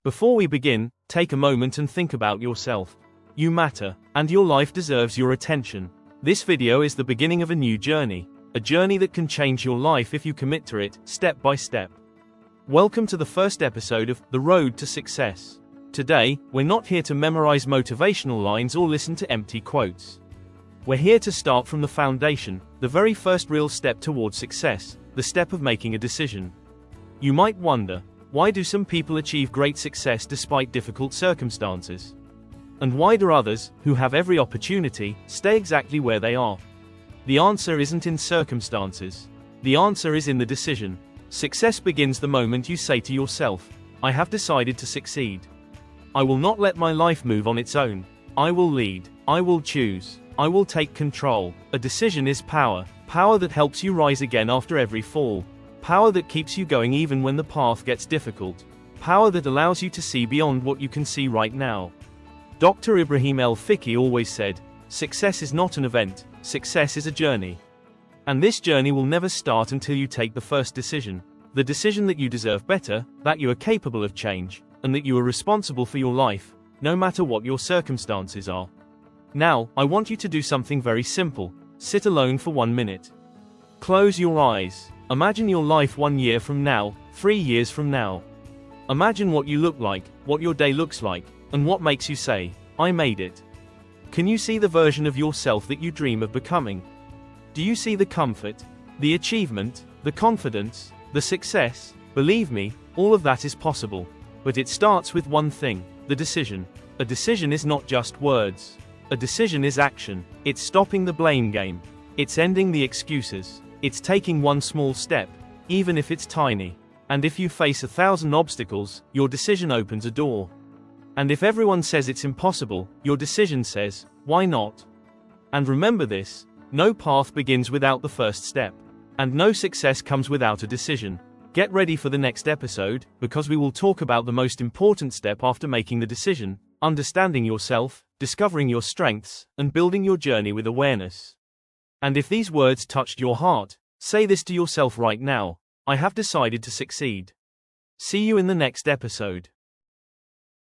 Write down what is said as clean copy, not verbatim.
Before we begin, take a moment and think about yourself. You matter, and your life deserves your attention. This video is the beginning of a new journey, a journey that can change your life if you commit to it, step by step. Welcome to the first episode of The Road to Success. Today, we're not here to memorize motivational lines or listen to empty quotes. We're here to start from the foundation, the very first real step towards success, the step of making a decision. You might wonder, why do some people achieve great success despite difficult circumstances? And why do others, who have every opportunity, stay exactly where they are? The answer isn't in circumstances. The answer is in the decision. Success begins the moment you say to yourself, I have decided to succeed. I will not let my life move on its own. I will lead. I will choose. I will take control. A decision is power. Power that helps you rise again after every fall. Power that keeps you going even when the path gets difficult. Power that allows you to see beyond what you can see right now. Dr. Ibrahim Elfiky always said, success is not an event, success is a journey. And this journey will never start until you take the first decision. The decision that you deserve better, that you are capable of change, and that you are responsible for your life, no matter what your circumstances are. Now, I want you to do something very simple. Sit alone for 1 minute. Close your eyes. Imagine your life 1 year from now, 3 years from now. Imagine what you look like, what your day looks like, and what makes you say, I made it. Can you see the version of yourself that you dream of becoming? Do you see the comfort, the achievement, the confidence, the success? Believe me, all of that is possible. But it starts with one thing, the decision. A decision is not just words. A decision is action. It's stopping the blame game. It's ending the excuses. It's taking one small step, even if it's tiny. And if you face 1,000 obstacles, your decision opens a door. And if everyone says it's impossible, your decision says, why not? And remember this, no path begins without the first step. And no success comes without a decision. Get ready for the next episode, because we will talk about the most important step after making the decision, understanding yourself, discovering your strengths, and building your journey with awareness. And if these words touched your heart, say this to yourself right now, I have decided to succeed. See you in the next episode.